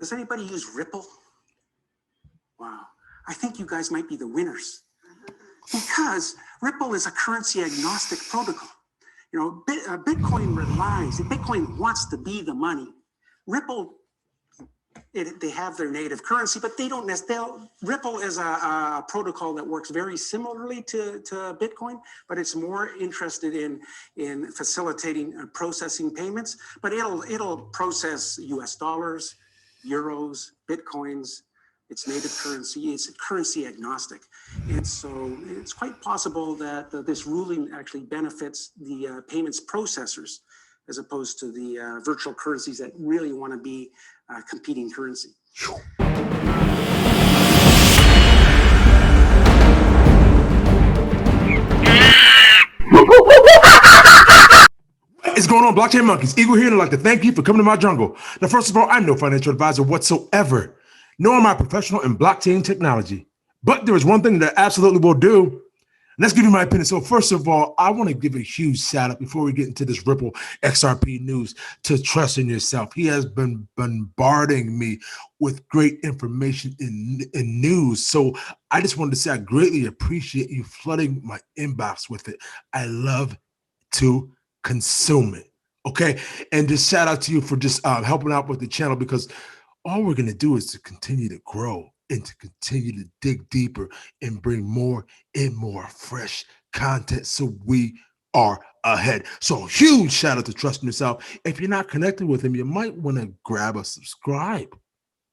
Does anybody use Ripple? Wow, I think you guys might be the winners because Ripple is a currency agnostic protocol. You know, Bitcoin wants to be the money. Ripple, they have their native currency, but they don't necessarily. Ripple is a protocol that works very similarly to Bitcoin, but it's more interested in facilitating processing payments. But it'll process US dollars, euros, Bitcoins. It's native currency. It's currency agnostic. And so it's quite possible that this ruling actually benefits the payments processors as opposed to the virtual currencies that really want to be competing currency. What is going on, blockchain monkeys? Eagle here, and I'd like to thank you for coming to my jungle. Now, first of all, I'm no financial advisor whatsoever, nor am I professional in blockchain technology. But there is one thing that I absolutely will do, and let's give you my opinion. So first of all, I want to give a huge shout out before we get into this Ripple XRP news to Trust in Yourself. He has been bombarding me with great information in news. So I just wanted to say I greatly appreciate you flooding my inbox with it. I love to consume it. Okay. And just shout out to you for just helping out with the channel, because all we're going to do is to continue to grow and to continue to dig deeper and bring more and more fresh content so we are ahead. So huge shout out to Trust in Yourself. If you're not connected with him, you might want to grab a subscribe.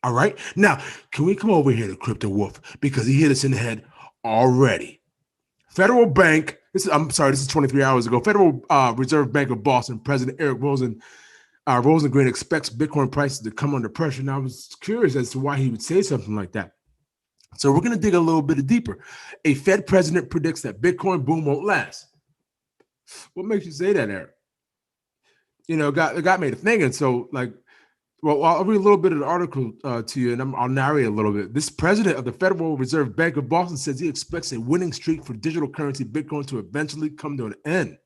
All right. Now, can we come over here to Crypto Wolf, because he hit us in the head already. Federal Bank, this is 23 hours ago. Federal Reserve Bank of Boston President Eric Rosengreen expects Bitcoin prices to come under pressure. And I was curious as to why he would say something like that. So we're going to dig a little bit deeper. A Fed president predicts that Bitcoin boom won't last. What makes you say that, Eric? You know, it got me to thinking. So, well, I'll read a little bit of the article to you, and I'll narrate a little bit. This president of the Federal Reserve Bank of Boston says he expects a winning streak for digital currency Bitcoin to eventually come to an end.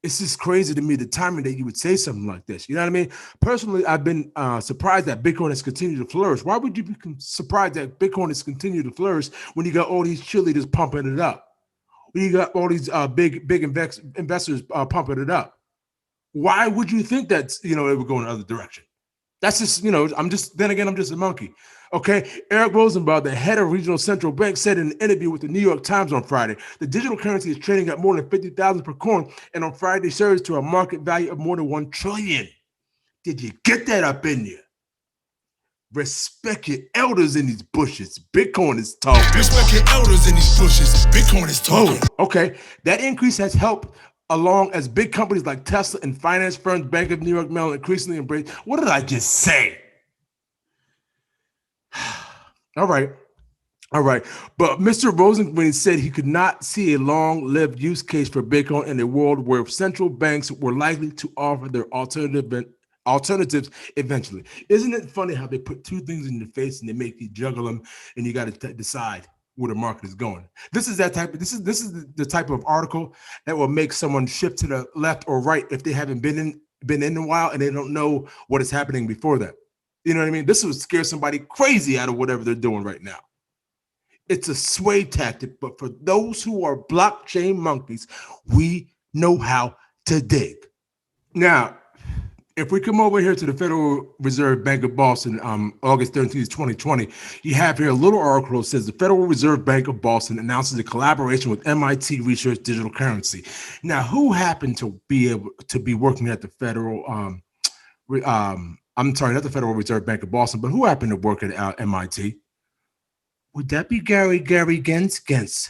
It's just crazy to me, the timing that you would say something like this. You know what I mean? Personally, I've been surprised that Bitcoin has continued to flourish. Why would you be surprised that Bitcoin has continued to flourish when you got all these cheerleaders pumping it up? When you got all these big investors pumping it up? Why would you think that, it would go in the other direction? That's just, I'm just a monkey. Okay. Eric Rosenbaum, the head of regional central bank, said in an interview with the New York Times on Friday, the digital currency is trading at more than 50,000 per coin, and on Friday surged to a market value of more than 1 trillion. Did you get that up in you? Respect your elders in these bushes. Bitcoin is talking. Respect your elders in these bushes. Bitcoin is talking. Okay. That increase has helped along as big companies like Tesla and finance firms, Bank of New York Mellon, increasingly embrace. What did I just say? All right. But Mr. Rosengreen said he could not see a long-lived use case for Bitcoin in a world where central banks were likely to offer their alternatives eventually. Isn't it funny how they put two things in your face and they make you juggle them, and you got to decide where the market is going? This is the type of article that will make someone shift to the left or right if they haven't been in a while and they don't know what is happening before that. You know what I mean? This would scare somebody crazy out of whatever they're doing right now. It's a sway tactic, but for those who are blockchain monkeys, we know how to dig. Now, if we come over here to the Federal Reserve Bank of Boston, August 13th, 2020, you have here a little article that says the Federal Reserve Bank of Boston announces a collaboration with MIT Research Digital Currency. Now, who happened to be working at the not the Federal Reserve Bank of Boston, but who happened to work at MIT? Would that be Gary Gensgens,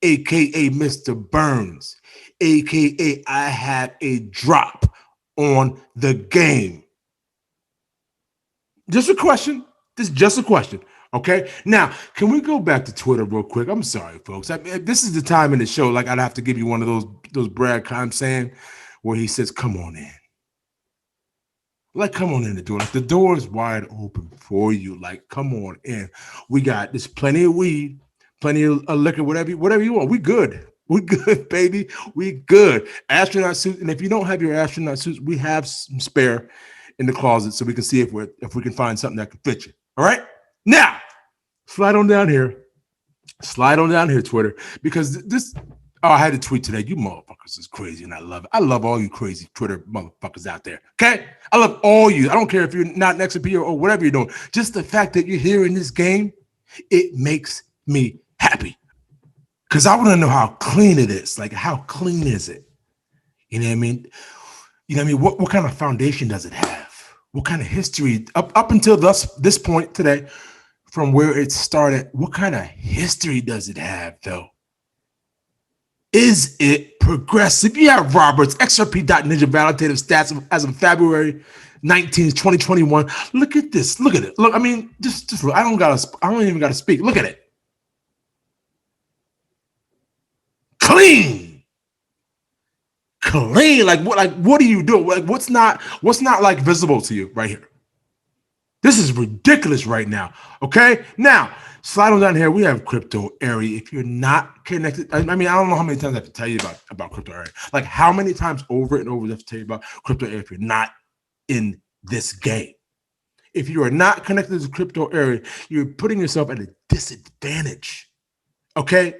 aka Mr. Burns, aka I have a drop on the game? Just a question. This is just a question. Okay. Now, can we go back to Twitter real quick? I'm sorry, folks. This is the time in the show. Like, I'd have to give you one of those Brad Keim saying where he says, "Come on in." Like, come on in the door. Like, the door is wide open for you. Like, come on in. We got this plenty of weed, plenty of liquor, whatever you want. We good. We good, baby. We good. Astronaut suits. And if you don't have your astronaut suits, we have some spare. in the closet so we can see if we can find something that can fit you. All right. Now, slide on down here. Slide on down here, Twitter, because this. Oh, I had a tweet today. You motherfuckers is crazy, and I love it. I love all you crazy Twitter motherfuckers out there. Okay, I love all you. I don't care if you're not next to or whatever you're doing. Just the fact that you're here in this game, it makes me happy. Because I want to know how clean it is. Like, how clean is it? You know what I mean? You know what I mean? What kind of foundation does it have? What kind of history up until this point today, from where it started? What kind of history does it have, though? Is it progressive? Yeah, Roberts, XRP.Ninja validator stats as of February 19th, 2021. Look at this. Look at it. Look, I mean, just look. I don't even gotta speak. Look at it. Clean. Like what do you do? Like what's not like visible to you right here? This is ridiculous right now. Okay? Now, slide on down here. We have Crypto Area. If you're not connected, I mean, I don't know how many times I have to tell you about Crypto Area. Like how many times over and over I have to tell you about Crypto Area if you're not in this game. If you are not connected to Crypto Area, you're putting yourself at a disadvantage. Okay?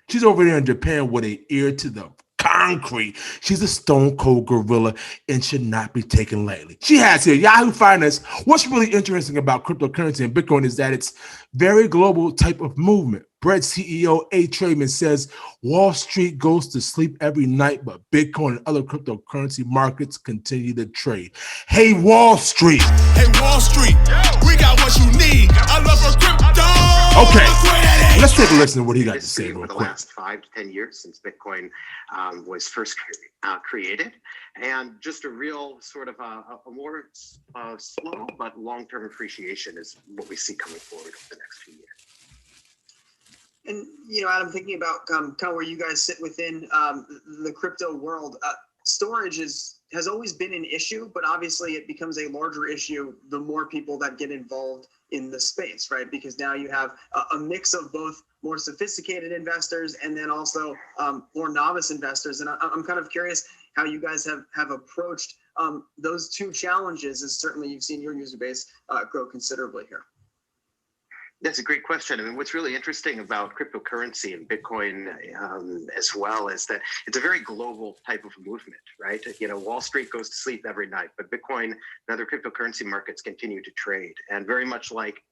She's over there in Japan with an ear to the concrete. She's a stone cold gorilla and should not be taken lightly. She has here Yahoo Finance. What's really interesting about cryptocurrency and Bitcoin is that it's very global type of movement. Bread CEO A. Trademan says Wall Street goes to sleep every night, but Bitcoin and other cryptocurrency markets continue to trade. Hey, Wall Street. Hey, Wall Street, we got what you need. I love our crypto. Okay, let's take a listen to what he got to say real for the quick. last 5 to 10 years since Bitcoin was first created, and just a real sort of a more slow but long-term appreciation is what we see coming forward over the next few years. And, you know, Adam, thinking about kind of where you guys sit within the crypto world, storage has always been an issue, but obviously it becomes a larger issue the more people that get involved in the space, right? Because now you have a mix of both more sophisticated investors and then also more novice investors. And I'm kind of curious how you guys have approached those two challenges, as certainly you've seen your user base grow considerably here. That's a great question. I mean, what's really interesting about cryptocurrency and Bitcoin as well is that it's a very global type of movement, right? You know, Wall Street goes to sleep every night, but Bitcoin and other cryptocurrency markets continue to trade. And very much like,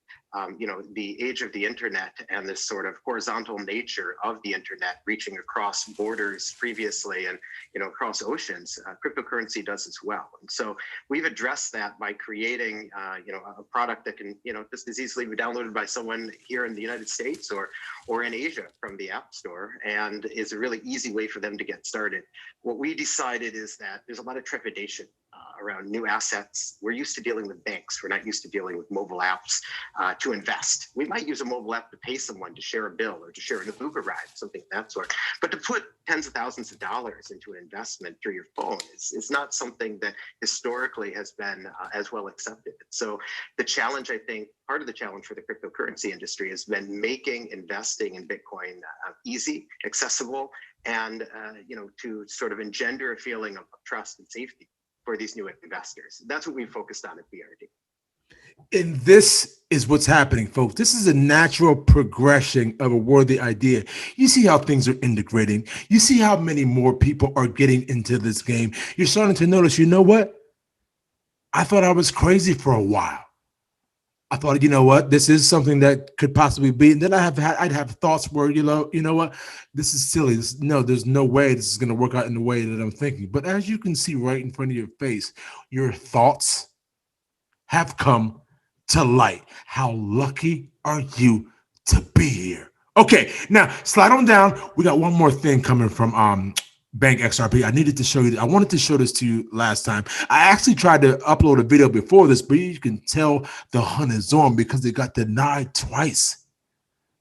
you know, the age of the internet and this sort of horizontal nature of the internet reaching across borders previously and, you know, across oceans, cryptocurrency does as well. And so we've addressed that by creating, you know, a product that can, you know, just as easily be downloaded by someone here in the United States or in Asia from the App Store, and is a really easy way for them to get started. What we decided is that there's a lot of trepidation around new assets. We're used to dealing with banks. We're not used to dealing with mobile apps to invest. We might use a mobile app to pay someone to share a bill or to share an Uber ride, something of that sort. But to put tens of thousands of dollars into an investment through your phone is not something that historically has been as well accepted. So the challenge, I think, part of the challenge for the cryptocurrency industry has been making investing in Bitcoin easy, accessible, and you know, to sort of engender a feeling of trust and safety for these new investors. That's what we focused on at BRD. And this is what's happening, folks. This is a natural progression of a worthy idea. You see how things are integrating. You see how many more people are getting into this game. You're starting to notice, you know what? I thought I was crazy for a while. I thought, you know what, this is something that could possibly be. And then I'd have thoughts where, you know what, this is silly. There's no way this is going to work out in the way that I'm thinking. But as you can see right in front of your face, your thoughts have come to light. How lucky are you to be here? Okay, now slide on down. We got one more thing coming from Bank XRP. I needed to show you. I wanted to show this to you last time. I actually tried to upload a video before this, but you can tell the hunt is on because it got denied twice.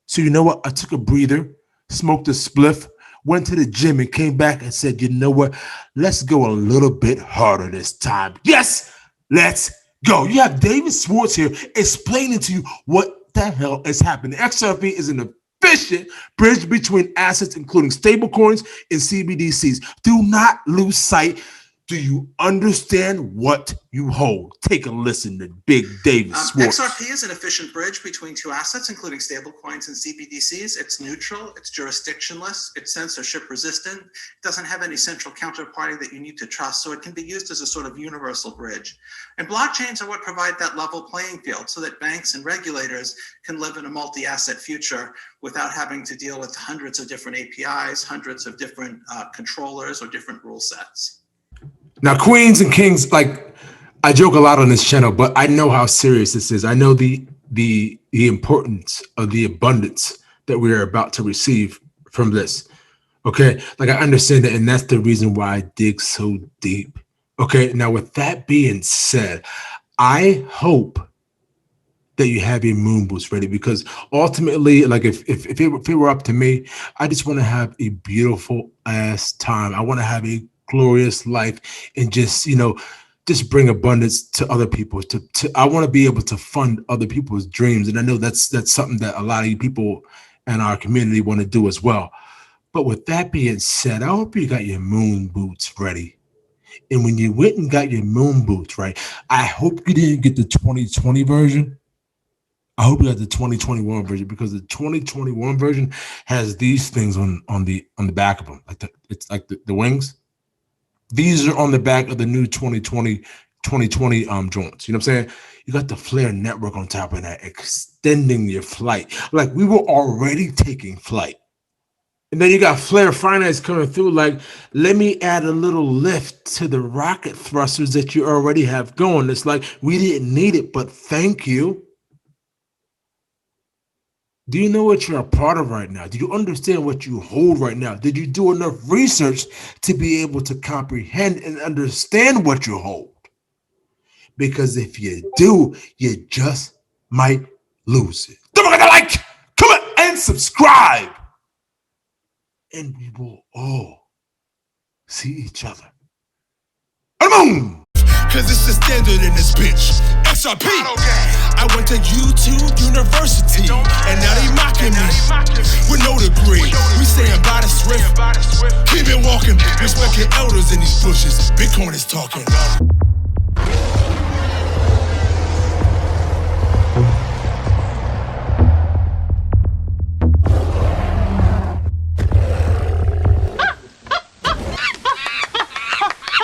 So you know what? I took a breather, smoked a spliff, went to the gym and came back and said, you know what? Let's go a little bit harder this time. Yes, let's go. You have David Schwartz here explaining to you what the hell is happening. XRP is an efficient bridge between assets, including stablecoins and CBDCs. Do not lose sight Do you understand what you hold? Take a listen to Big David Schwartz. XRP is an efficient bridge between two assets, including stablecoins and CBDCs. It's neutral, it's jurisdictionless, it's censorship resistant, it doesn't have any central counterparty that you need to trust, so it can be used as a sort of universal bridge. And blockchains are what provide that level playing field so that banks and regulators can live in a multi-asset future without having to deal with hundreds of different APIs, hundreds of different controllers or different rule sets. Now, queens and kings, like I joke a lot on this channel, but I know how serious this is. I know the importance of the abundance that we are about to receive from this. Okay, like I understand that, and that's the reason why I dig so deep. Okay, now with that being said, I hope that you have your moon boots ready, because ultimately, like if it were up to me, I just want to have a beautiful ass time. I want to have a glorious life and just, you know, just bring abundance to other people. I want to be able to fund other people's dreams. And I know that's something that a lot of you people in our community want to do as well. But with that being said, I hope you got your moon boots ready. And when you went and got your moon boots, right, I hope you didn't get the 2020 version. I hope you got the 2021 version, because the 2021 version has these things on the back of them. Like it's like the wings. These are on the back of the new 2020 joints. You know what I'm saying? You got the Flare network on top of that, extending your flight. Like we were already taking flight. And then you got Flare Finance coming through. Like, let me add a little lift to the rocket thrusters that you already have going. It's like, we didn't need it, but thank you. Do you know what you're a part of right now? Do you understand what you hold right now? Did you do enough research to be able to comprehend and understand what you hold? Because if you do, you just might lose it. Don't forget to like, comment, and subscribe. And we will all see each other on the moon. Cause it's the standard in this bitch. XRP. I went to YouTube University, and now they mocking me with no degree. We saying by the swift, keep it walking. Respect your elders in these bushes. Bitcoin is talking.